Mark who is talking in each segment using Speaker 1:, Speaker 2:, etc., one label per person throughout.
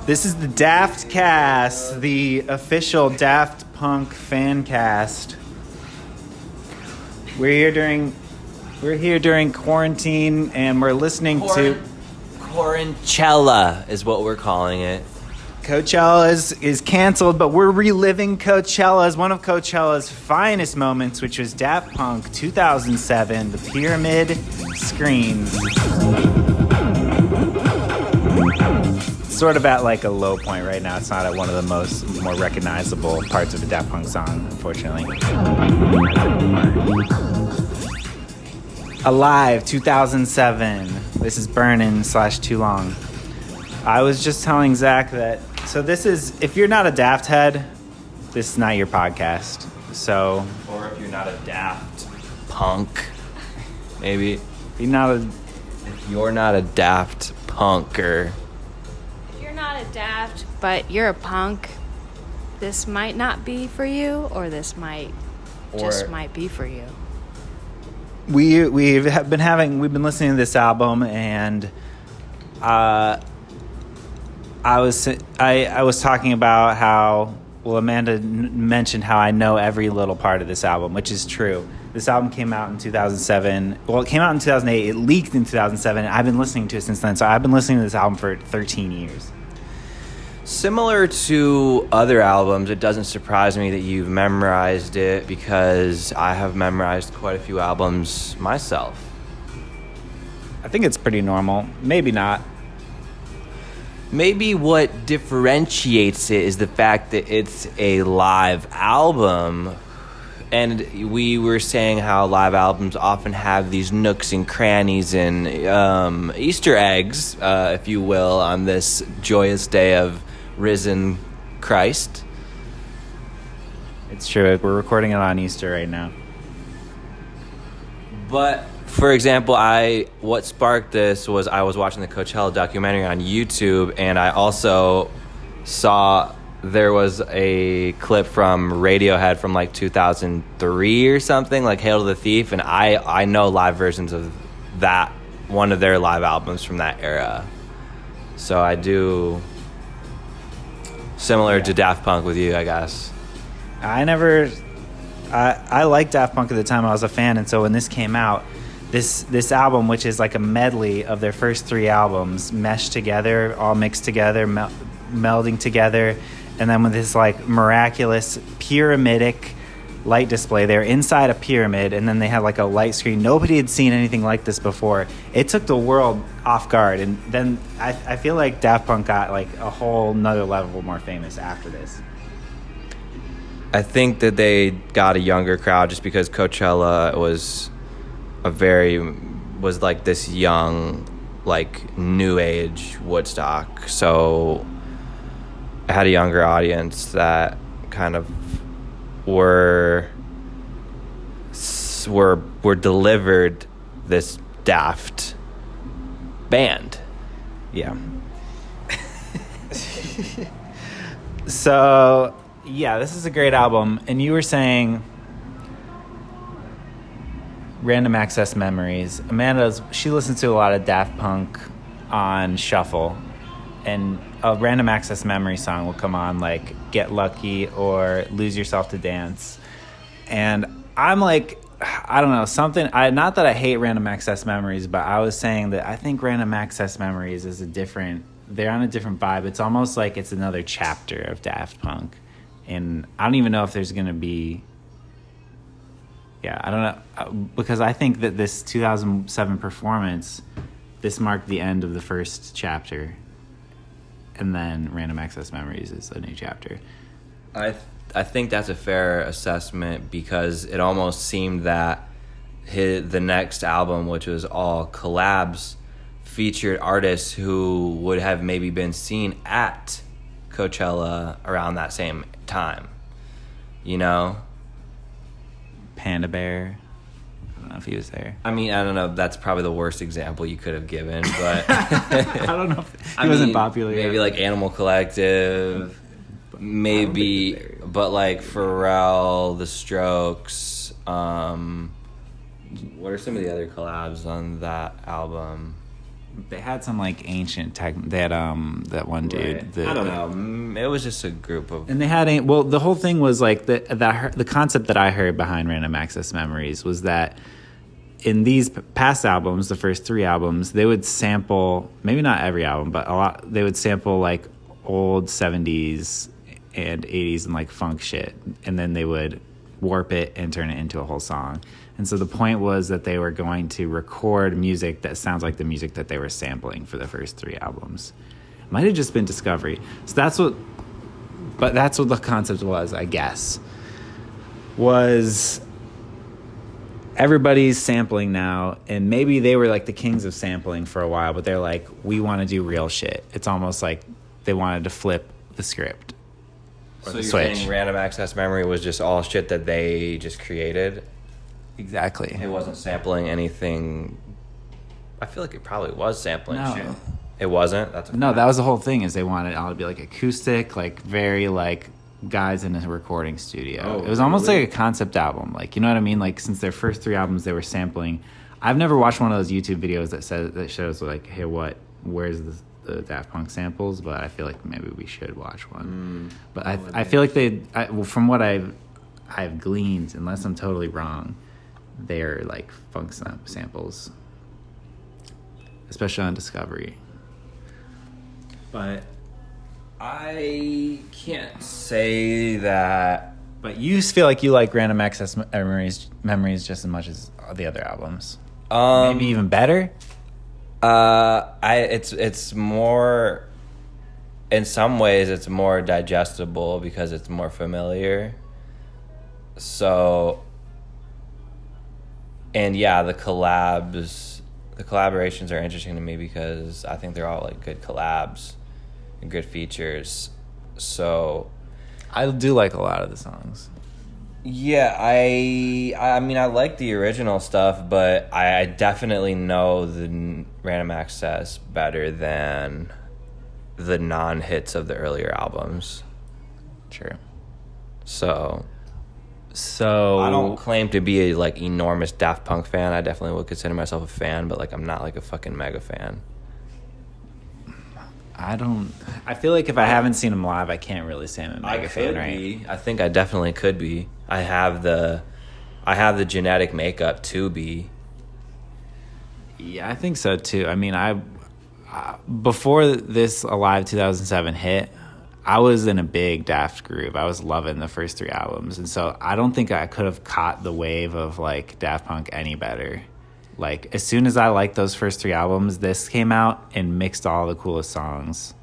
Speaker 1: This is the Daft Cast, the official Daft Punk fan cast. We're here during quarantine, and we're listening to
Speaker 2: Coachella is what we're calling it.
Speaker 1: Coachella is canceled, but we're reliving Coachella as one of Coachella's finest moments, which was Daft Punk 2007, the Pyramid Screens. Sort of at like a low point right now. It's not at one of the more recognizable parts of a Daft Punk song, unfortunately. Alive 2007. This is Burnin' / Too Long. I was just telling Zach that, so this is, if you're not a Daft head, this is not your podcast. So,
Speaker 2: or if you're not a Daft Punk, maybe.
Speaker 1: If you're not a
Speaker 2: Daft Punker.
Speaker 3: Not a Daft, but you're a punk, this might not be for you, or this might be for you.
Speaker 1: We've been listening to this album, and I was talking about how, well, Amanda mentioned how I know every little part of this album, which is true. This album came out in 2007. Well, it came out in 2008. It leaked in 2007. I've been listening to it since then, so I've been listening to this album for 13 years.
Speaker 2: Similar to other albums, it doesn't surprise me that you've memorized it, because I have memorized quite a few albums myself.
Speaker 1: I think it's pretty normal. Maybe not.
Speaker 2: Maybe what differentiates it is the fact that it's a live album. And we were saying how live albums often have these nooks and crannies and Easter eggs, if you will, on this joyous day of risen Christ.
Speaker 1: It's true. We're recording it on Easter right now.
Speaker 2: But, for example, what sparked this was I was watching the Coachella documentary on YouTube, and I also saw there was a clip from Radiohead from like 2003 or something, like Hail to the Thief, and I know live versions of that, one of their live albums from that era. So I do similar to Daft Punk with you, I guess.
Speaker 1: I liked Daft Punk at the time. I was a fan, and so when this came out, this album, which is like a medley of their first 3 albums, meshed together, all mixed together, melding together, and then with this like miraculous pyramidic light display. They're inside a pyramid, and then they had like a light screen. Nobody had seen anything like this before. It took the world off guard, and then I feel like Daft Punk got like a whole nother level more famous after this.
Speaker 2: I think that they got a younger crowd just because Coachella was like this young, like new age Woodstock, so it had a younger audience that kind of were delivered this Daft band.
Speaker 1: Yeah. So, yeah, this is a great album. And you were saying Random Access Memories. She listens to a lot of Daft Punk on shuffle, and a Random Access Memory song will come on, like Get Lucky or Lose Yourself to Dance. And I'm like, I don't know, not that I hate Random Access Memories, but I was saying that I think Random Access Memories is they're on a different vibe. It's almost like it's another chapter of Daft Punk. And I don't even know if there's going to be, I don't know, because I think that this 2007 performance, this marked the end of the first chapter. And then Random Access Memories is a new chapter.
Speaker 2: I think that's a fair assessment, because it almost seemed that the next album, which was all collabs, featured artists who would have maybe been seen at Coachella around that same time. You know?
Speaker 1: Panda Bear. I don't know if he was there.
Speaker 2: I mean, I don't know. That's probably the worst example you could have given, but
Speaker 1: I don't know if he wasn't popular yet.
Speaker 2: Maybe like Animal Collective, maybe, but like Pharrell, The Strokes. What are some of the other collabs on that album?
Speaker 1: They had some like ancient tech. They had that one dude.
Speaker 2: Right. I don't know. It was just a group of.
Speaker 1: And they had the whole thing was like the concept that I heard behind Random Access Memories was that in these past albums, the first 3 albums, they would sample, maybe not every album, but a lot. They would sample like old 70s and 80s and like funk shit, and then they would warp it and turn it into a whole song. And so the point was that they were going to record music that sounds like the music that they were sampling for the first 3 albums. It might have just been Discovery. So that's what the concept was, I guess. Was everybody's sampling now, and maybe they were like the kings of sampling for a while, but they're like, we want to do real shit. It's almost like they wanted to flip the script.
Speaker 2: So you're saying Random Access Memory was just all shit that they just created?
Speaker 1: Exactly.
Speaker 2: It wasn't sampling anything. I feel like it probably was sampling shit. It wasn't?
Speaker 1: That was the whole thing, is they wanted it all to be like acoustic, like very like guys in a recording studio.
Speaker 2: Oh,
Speaker 1: it was almost like a concept album. Like, you know what I mean? Like, since their first 3 albums they were sampling. I've never watched one of those YouTube videos that shows like, hey, where's the Daft Punk samples, but I feel like maybe we should watch one. But I feel like from what I've gleaned, unless I'm totally wrong, they're like funk samples, especially on Discovery.
Speaker 2: But I can't say that.
Speaker 1: But you feel like you like Random Access Memories just as much as the other albums. Maybe even better.
Speaker 2: It's more. In some ways, it's more digestible because it's more familiar. So. And yeah, the collaborations are interesting to me because I think they're all like good collabs and good features. So
Speaker 1: I do like a lot of the songs.
Speaker 2: Yeah, I mean I like the original stuff, but I definitely know the Random Access better than the non-hits of the earlier albums.
Speaker 1: True.
Speaker 2: So I don't claim to be a like enormous Daft Punk fan. I definitely would consider myself a fan, but like I'm not like a fucking mega fan.
Speaker 1: I feel like if I haven't seen him live, I can't really say I'm a mega fan, right?
Speaker 2: I think I definitely could be. I have the genetic makeup to be.
Speaker 1: Yeah, I think so too. I mean, before this Alive 2007 hit, I was in a big Daft groove. I was loving the first 3 albums. And so I don't think I could have caught the wave of like Daft Punk any better. Like, as soon as I liked those first 3 albums, this came out and mixed all the coolest songs.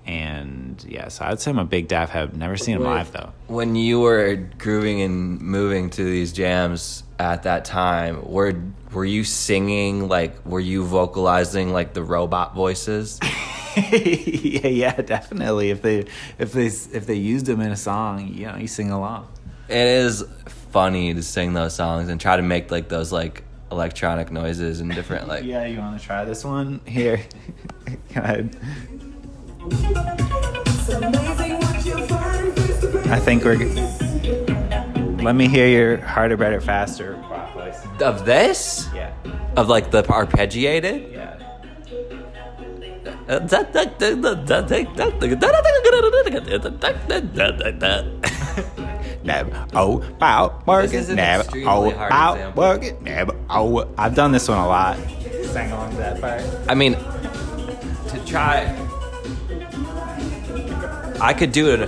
Speaker 1: And yeah, so I'd say I'm a big Daft head. Never seen him live though.
Speaker 2: When you were grooving and moving to these jams at that time, were you singing, like, were you vocalizing like the robot voices?
Speaker 1: yeah, definitely. If they used them in a song, you know, you sing along.
Speaker 2: It is funny to sing those songs and try to make like those like electronic noises and different like.
Speaker 1: Yeah, you want to try this one? Here, go ahead. I think let me hear your harder, better, faster voice.
Speaker 2: Of this?
Speaker 1: Yeah.
Speaker 2: Of like the arpeggiated?
Speaker 1: Yeah. I've done this one a lot. Sang along to that part.
Speaker 2: I mean, to try, I could do it.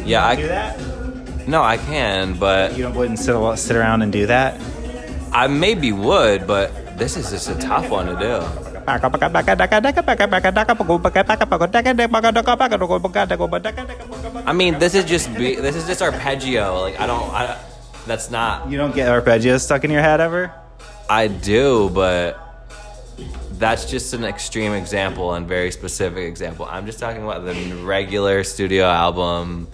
Speaker 2: Yeah, I
Speaker 1: do that.
Speaker 2: No, I can, but
Speaker 1: you wouldn't sit around and do that.
Speaker 2: I maybe would, but this is just a tough one to do. I mean, this is just arpeggio. Like that's not.
Speaker 1: You don't get arpeggio stuck in your head ever?
Speaker 2: I do, but that's just an extreme example and very specific example. I'm just talking about the regular studio album,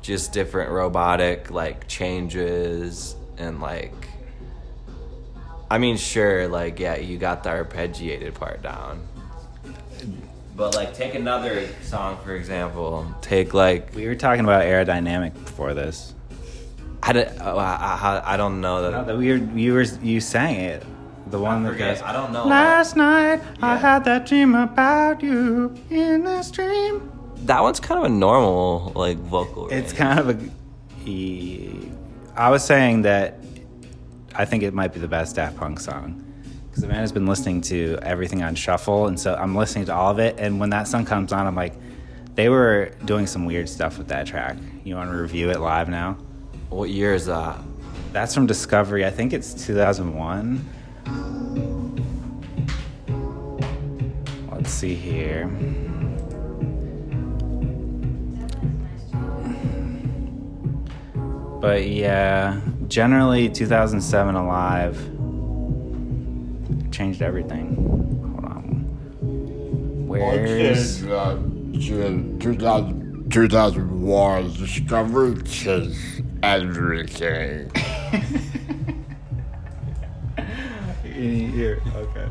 Speaker 2: just different robotic like changes and like. I mean, sure, like, yeah, you got the arpeggiated part down. But, like, take another song, for example. Take, like...
Speaker 1: We were talking about aerodynamic before this.
Speaker 2: I don't know that.
Speaker 1: No, you sang it. The one that goes,
Speaker 2: I don't know.
Speaker 1: Last night I had that dream about you in this dream.
Speaker 2: That one's kind of a normal like vocal range.
Speaker 1: It's kind of I was saying that I think it might be the best Daft Punk song. Because Amanda's been listening to everything on shuffle, and so I'm listening to all of it, and when that song comes on, I'm like, they were doing some weird stuff with that track. You want to review it live now?
Speaker 2: What year is that?
Speaker 1: That's from Discovery. I think it's 2001. Let's see here. But yeah, generally 2007 Alive changed everything. Hold on. Where's
Speaker 4: 2001 Discovery changed everything.
Speaker 1: Here, okay.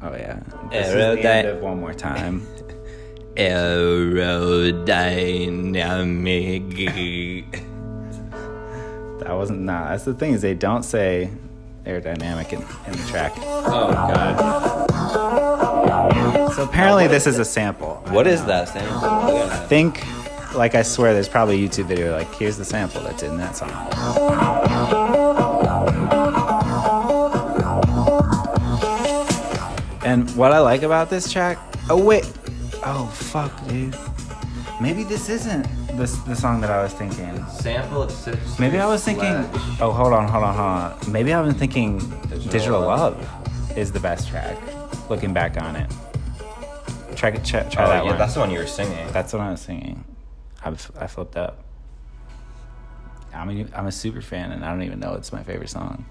Speaker 1: Oh yeah. This is the end of One More Time.
Speaker 2: Aerodynamic.
Speaker 1: That's the thing, is they don't say aerodynamic in the track.
Speaker 2: Oh god.
Speaker 1: So apparently this is a sample.
Speaker 2: What is that sample?
Speaker 1: I think, like I swear, there's probably a YouTube video like, here's the sample that's in that song. And what I like about this track, oh fuck, dude. Maybe this isn't the song that I was thinking.
Speaker 2: Sample of six.
Speaker 1: Maybe I was thinking. Oh, hold on. Maybe I was thinking Digital Love is the best track. Looking back on it. Try that one.
Speaker 2: That's the one you were singing.
Speaker 1: That's what I was singing. I flipped up. I'm a super fan, and I don't even know it's my favorite song.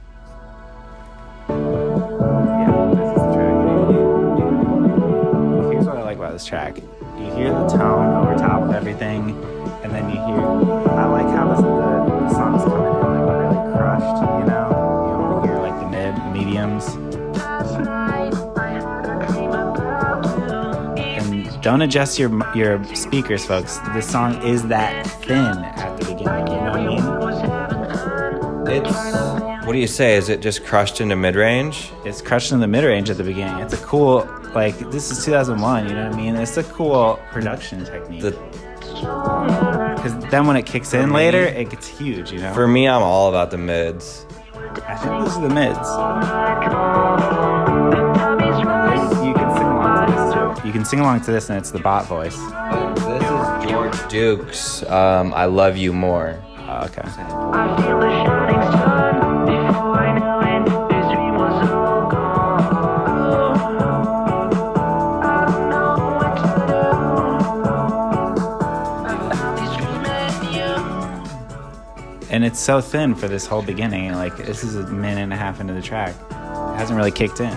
Speaker 1: Yeah, this is the track. Here's what I like about this track. You hear the tone over top of everything, and then you hear. I like how the song's coming in like really crushed. You know, you only hear like the mediums. And don't adjust your speakers, folks. This song is that thin at the beginning. You know what I mean?
Speaker 2: What do you say? Is it just crushed into mid-range?
Speaker 1: It's crushed in the mid-range at the beginning. It's a cool, like, this is 2001, you know what I mean? It's a cool production technique. Because then when it kicks in later, it gets huge, you know?
Speaker 2: For me, I'm all about the mids.
Speaker 1: I think those are the mids. You can sing along to this, too. You can sing along to this, and it's the bot voice.
Speaker 2: This is George Duke's I Love You More.
Speaker 1: Oh, okay.
Speaker 5: I feel the shining sun before I knew it. This dream was all gone. I don't know what to do. I found this dream in you.
Speaker 1: And it's so thin for this whole beginning. Like, this is a minute and a half into the track. It hasn't really kicked in.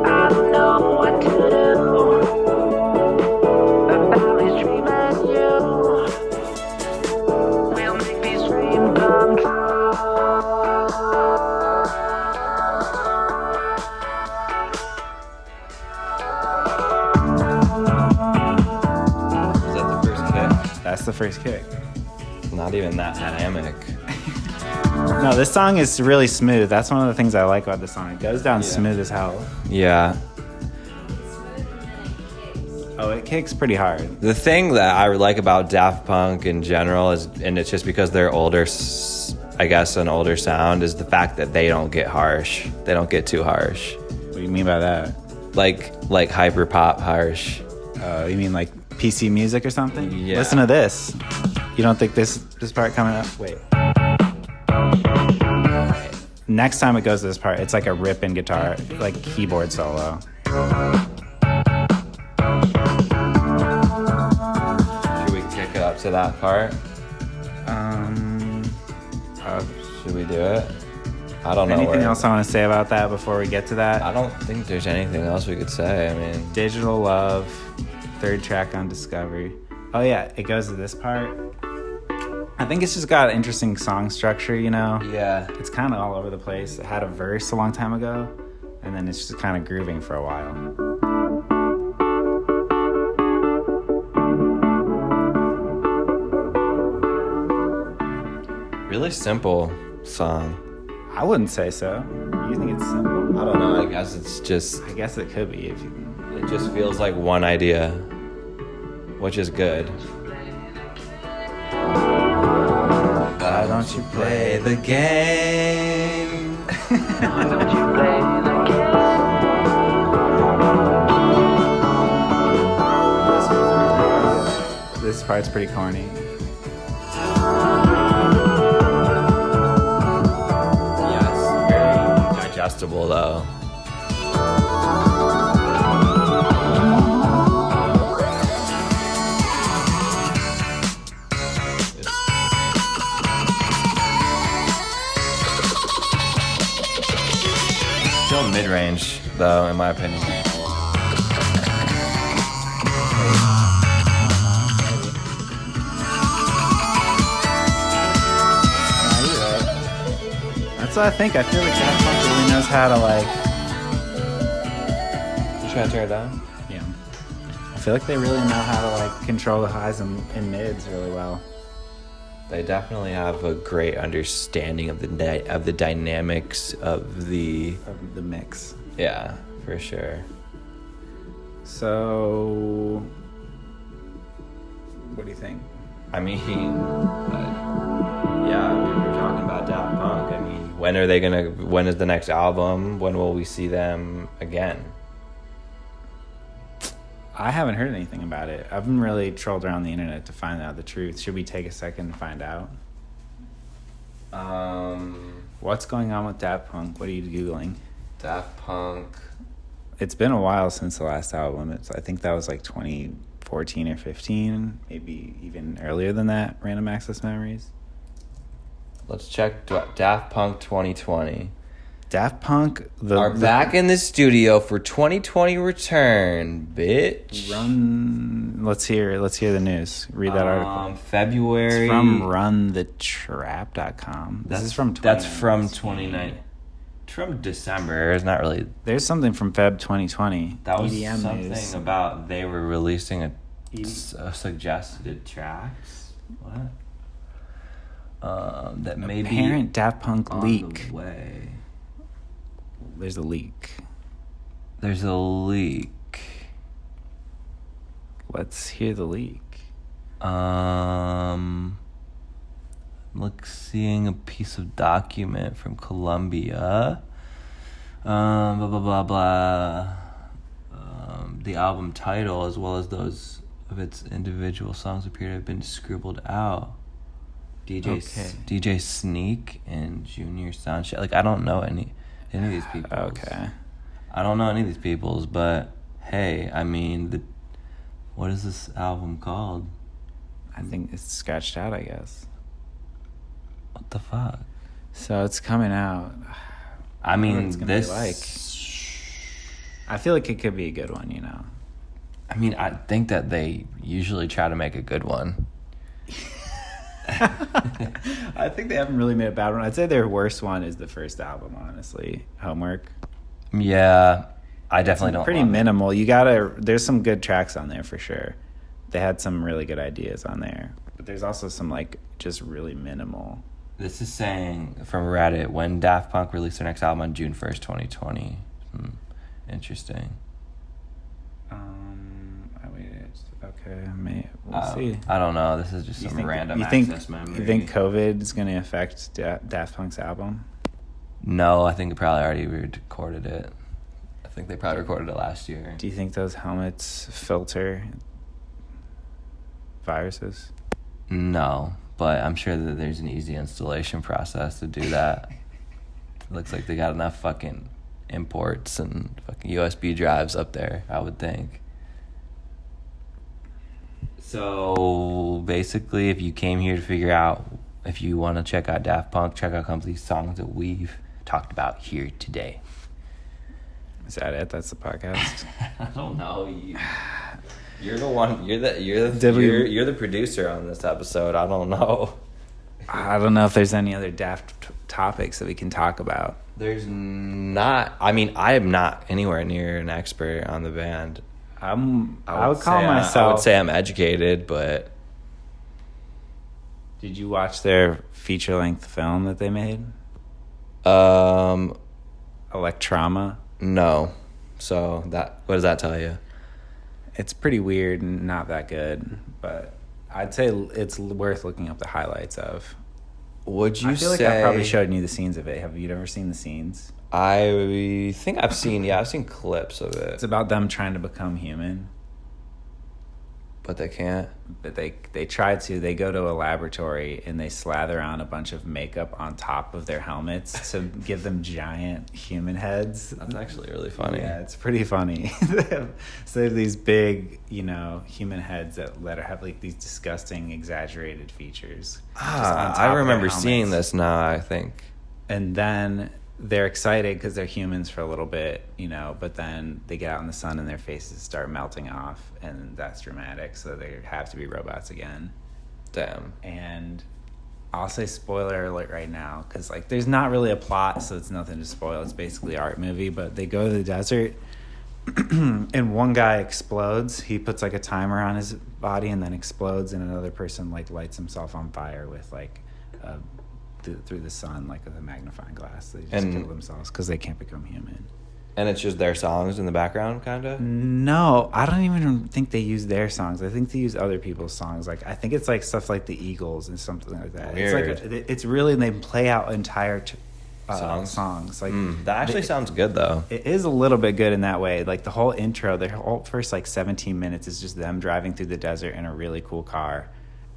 Speaker 5: I don't know what to do. About this dream and you. We'll make this dream come true.
Speaker 2: Is that the first kick?
Speaker 1: That's the first kick.
Speaker 2: Not even that dynamic.
Speaker 1: No, this song is really smooth. That's one of the things I like about this song. It goes down smooth as hell.
Speaker 2: Yeah.
Speaker 1: Oh, it kicks pretty hard.
Speaker 2: The thing that I like about Daft Punk in general is, and it's just because they're older, I guess an older sound, is the fact that they don't get harsh. They don't get too harsh.
Speaker 1: What do you mean by that?
Speaker 2: Like hyper pop harsh.
Speaker 1: You mean like PC music or something?
Speaker 2: Yeah.
Speaker 1: Listen to this. You don't think this part coming up? Wait. Next time it goes to this part, it's like a rip in guitar, like keyboard solo.
Speaker 2: Should we kick it up to that part? Should we do it? I don't know.
Speaker 1: Anything else I want to say about that before we get to that?
Speaker 2: I don't think there's anything else we could say. I mean,
Speaker 1: Digital Love, third track on Discovery. Oh yeah, it goes to this part. I think it's just got interesting song structure, you know?
Speaker 2: yeah.
Speaker 1: It's kind of all over the place. It had a verse a long time ago, and then it's just kind of grooving for a while.
Speaker 2: Really simple song.
Speaker 1: I wouldn't say so. You think it's simple?
Speaker 2: I don't know. I guess it's just.
Speaker 1: I guess it could be if you.
Speaker 2: It just feels like one idea, which is good. Why don't you play the game?
Speaker 5: Why don't you play the game?
Speaker 1: This part's pretty corny.
Speaker 2: Yes, very digestible though. Still mid-range though, in my opinion.
Speaker 1: That's what I think. I feel like Daft Punk really knows how to like.
Speaker 2: You trying to turn it down?
Speaker 1: Yeah. I feel like they really know how to like control the highs and mids really well.
Speaker 2: They definitely have a great understanding of the dynamics of the
Speaker 1: Of the mix.
Speaker 2: yeah, for sure.
Speaker 1: So, what do you think?
Speaker 2: I mean, yeah, we're talking about Daft Punk. I mean, when is the next album? When will we see them again?
Speaker 1: I haven't heard anything about it. I've been really trolled around the internet to find out the truth. Should we take a second and find out? What's going on with Daft Punk? What are you Googling?
Speaker 2: Daft Punk.
Speaker 1: It's been a while since the last album. I think that was like 2014 or 15, maybe even earlier than that. Random Access Memories.
Speaker 2: Let's check Daft Punk 2020.
Speaker 1: Daft Punk
Speaker 2: Are back in the studio for 2020 return, bitch.
Speaker 1: Run. Let's hear the news. Read that article.
Speaker 2: February.
Speaker 1: It's from runthetrap.com. This is from 2019.
Speaker 2: That's from 2019. It's from December. It's not really.
Speaker 1: There's something from Feb 2020.
Speaker 2: That was
Speaker 1: EDM
Speaker 2: something
Speaker 1: news.
Speaker 2: about they were releasing a suggested tracks. What? That maybe
Speaker 1: Apparent Daft Punk
Speaker 2: on
Speaker 1: leak.
Speaker 2: the way.
Speaker 1: There's a leak.
Speaker 2: There's a leak.
Speaker 1: Let's hear the leak.
Speaker 2: Seeing a piece of document from Colombia. Blah blah blah blah. The album title, as well as those of its individual songs, appear to have been scribbled out. DJ Sneak and Junior Soundcheck. Like, I don't know any of these people.
Speaker 1: Okay.
Speaker 2: I don't know any of these peoples, but hey, I mean, what is this album called?
Speaker 1: I think it's scratched out, I guess.
Speaker 2: What the fuck?
Speaker 1: So it's coming out.
Speaker 2: I
Speaker 1: what
Speaker 2: mean,
Speaker 1: it's gonna be like. I feel like it could be a good one, you know.
Speaker 2: I mean, I think that they usually try to make a good one.
Speaker 1: I think they haven't really made a bad one. I'd say their worst one is the first album, honestly. Homework.
Speaker 2: Yeah, I definitely don't.
Speaker 1: Pretty
Speaker 2: love it.
Speaker 1: minimal. There's some good tracks on there for sure. They had some really good ideas on there. But there's also some like just really minimal.
Speaker 2: This is saying from Reddit, when Daft Punk released their next album on June 1st, 2020. Interesting.
Speaker 1: Okay, we'll see.
Speaker 2: I don't know. This is just some random access memory.
Speaker 1: You think COVID is going to affect Daft Punk's album?
Speaker 2: No, I think they probably already recorded it. I think they probably recorded it last year.
Speaker 1: Do you think those helmets filter viruses?
Speaker 2: No, but I'm sure that there's an easy installation process to do that. It looks like they got enough fucking imports and fucking USB drives up there, I would think. So basically, if you came here to figure out if you want to check out Daft Punk, check out some of these songs that we've talked about here today.
Speaker 1: Is that it? That's the podcast.
Speaker 2: I don't know. You're the one. You're the producer on this episode. I don't know.
Speaker 1: I don't know if there's any other Daft topics that we can talk about.
Speaker 2: There's not. I mean, I am not anywhere near an expert on the band.
Speaker 1: I would call myself.
Speaker 2: I would say I'm educated, but
Speaker 1: Did you watch their feature-length film that they made? Electrama?
Speaker 2: No. So what does that tell you?
Speaker 1: It's pretty weird and not that good, but I'd say it's worth looking up the highlights of.
Speaker 2: Would you
Speaker 1: I feel like I probably showed you the scenes of it. Have you ever seen the scenes?
Speaker 2: I think I've seen clips of it.
Speaker 1: It's about them trying to become human.
Speaker 2: But they can't.
Speaker 1: But they try to. They go to a laboratory and they slather on a bunch of makeup on top of their helmets to give them giant human heads.
Speaker 2: That's actually really funny.
Speaker 1: Yeah, it's pretty funny. So they have these big, human heads that have like these disgusting, exaggerated features.
Speaker 2: I remember seeing this now, I think.
Speaker 1: And then they're excited because they're humans for a little bit, but then they get out in the sun and their faces start melting off, and that's dramatic. So they have to be robots again.
Speaker 2: Damn.
Speaker 1: And I'll say spoiler alert right now because there's not really a plot, so it's nothing to spoil. It's basically an art movie, but they go to the desert and one guy explodes. He puts a timer on his body and then explodes, and another person lights himself on fire with through the sun with a magnifying glass. They just kill themselves because they can't become human.
Speaker 2: And it's just their songs in the background, kind of?
Speaker 1: No, I don't even think they use their songs. I think they use other people's songs. I think it's stuff like the Eagles and something like that.
Speaker 2: Weird.
Speaker 1: It's really, they play out entire songs.
Speaker 2: That actually sounds good, though.
Speaker 1: It is a little bit good in that way. The whole intro, the whole first 17 minutes is just them driving through the desert in a really cool car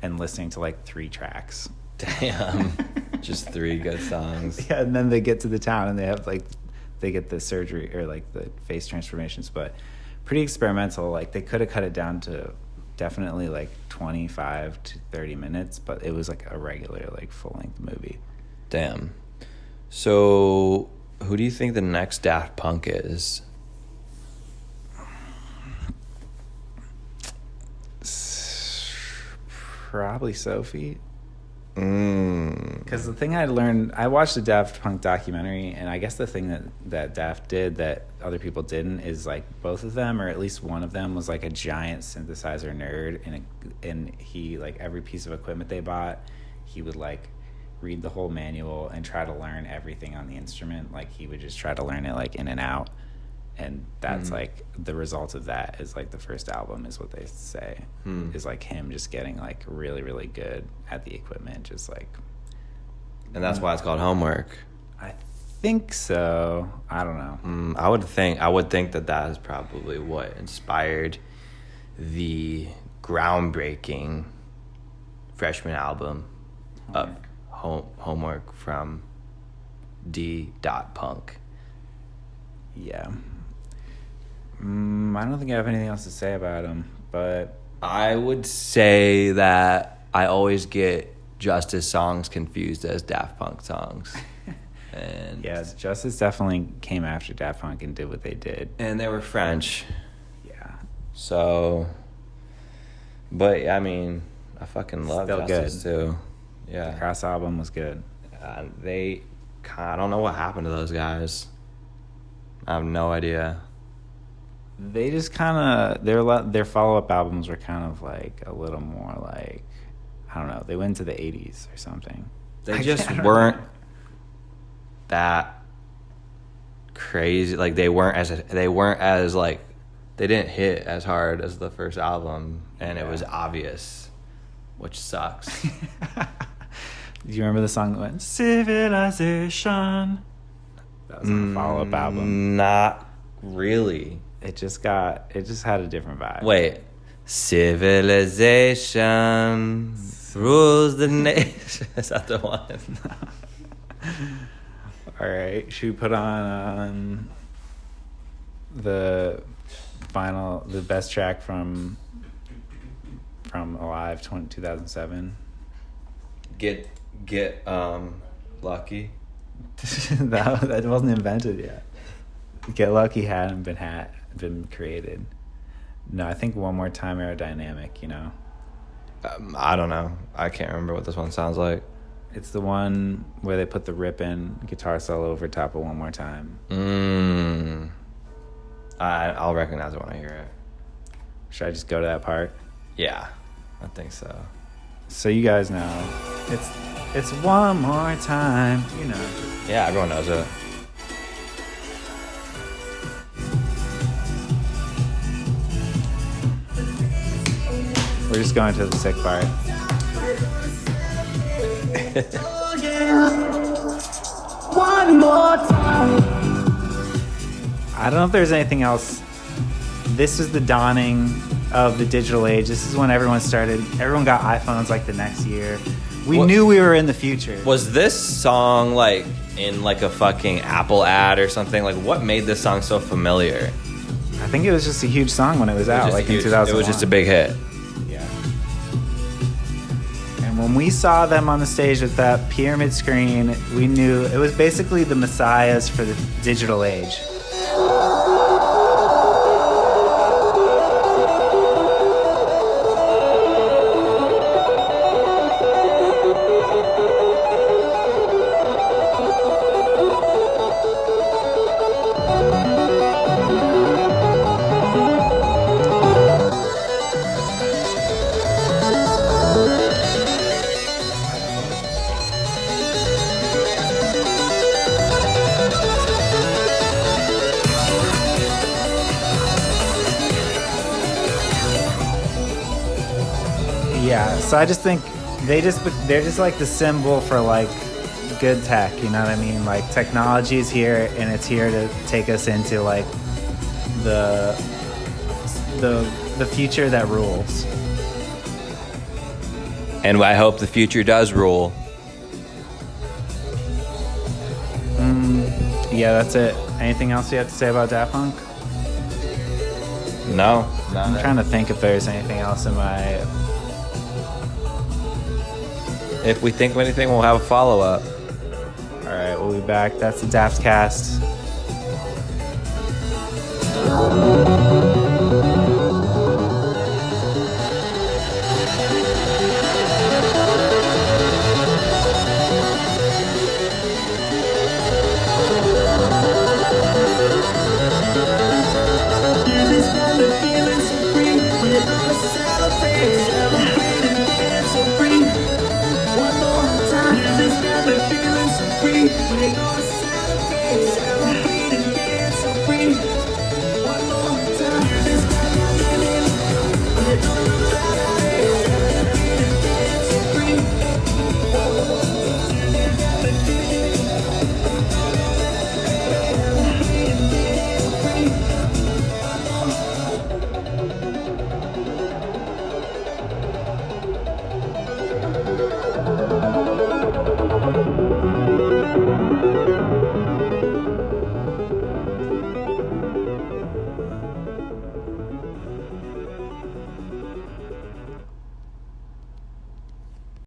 Speaker 1: and listening to 3 tracks.
Speaker 2: Damn. Just 3 good songs.
Speaker 1: Yeah, and then they get to the town and they have they get the surgery or the face transformations, but pretty experimental. They could have cut it down to definitely 25 to 30 minutes, but it was a regular full-length movie.
Speaker 2: Damn. So who do you think the next Daft Punk is?
Speaker 1: Probably Sophie. Because the thing I learned, I watched the Daft Punk documentary, and I guess the thing that Daft did that other people didn't is both of them, or at least one of them, was a giant synthesizer nerd, and he every piece of equipment they bought, he would read the whole manual and try to learn everything on the instrument. He would just try to learn it in and out. And that's the result of that is the first album is what they say is him just getting really, really good at the equipment, just
Speaker 2: and that's why it's called Homework.
Speaker 1: I think so. I don't know.
Speaker 2: I would think that is probably what inspired the groundbreaking freshman album of Homework from Daft Punk.
Speaker 1: Yeah. I don't think I have anything else to say about him, but
Speaker 2: I would say that I always get Justice songs confused as Daft Punk songs. And
Speaker 1: yeah, Justice definitely came after Daft Punk and did what they did.
Speaker 2: And they were French.
Speaker 1: Yeah.
Speaker 2: So, but I mean, I fucking love
Speaker 1: Still
Speaker 2: Justice
Speaker 1: good.
Speaker 2: too. Yeah.
Speaker 1: The Cross album was good.
Speaker 2: I don't know what happened to those guys. I have no idea.
Speaker 1: They just their follow-up albums were kind of a little more I don't know, they went to the 80s or something.
Speaker 2: They just weren't that crazy. They weren't as they didn't hit as hard as the first album, and it was obvious, which sucks.
Speaker 1: Do you remember the song that went Civilization? That was on the follow-up album.
Speaker 2: Not really.
Speaker 1: It just had a different vibe.
Speaker 2: Wait. Civilization rules the nation. Is that the one?
Speaker 1: All right. Should we put on the best track from Alive 2007?
Speaker 2: Get Lucky.
Speaker 1: that wasn't invented yet. Get Lucky hadn't been created. No, I think One More Time Aerodynamic,
Speaker 2: I don't know. I can't remember what this one sounds like.
Speaker 1: It's the one where they put the ripping guitar solo over top of One More Time.
Speaker 2: I'll recognize it when I hear it.
Speaker 1: Should I just go to that part?
Speaker 2: Yeah, I think so.
Speaker 1: So you guys know It's one more time, you know.
Speaker 2: Yeah, everyone knows it.
Speaker 1: We're just going to the sick part.
Speaker 5: One more time.
Speaker 1: I don't know if there's anything else. This is the dawning of the digital age. This is when everyone got iPhones like the next year. We knew we were in the future.
Speaker 2: Was this song like in like a fucking Apple ad or something? Like, what made this song so familiar?
Speaker 1: I think it was just a huge song when it was out, like in 2001.
Speaker 2: It was just a big hit.
Speaker 1: Yeah. And when we saw them on the stage with that pyramid screen, we knew it was basically the messiahs for the digital age. Yeah, so I just think they're just like the symbol for like good tech, you know what I mean? Like technology is here and it's here to take us into like the future that rules.
Speaker 2: And I hope the future does rule.
Speaker 1: Yeah, that's it. Anything else you have to say about Daft Punk?
Speaker 2: No.
Speaker 1: I'm trying to think if there's anything else in my...
Speaker 2: If we think of anything, we'll have a follow-up.
Speaker 1: All right, we'll be back. That's the Daft Cast.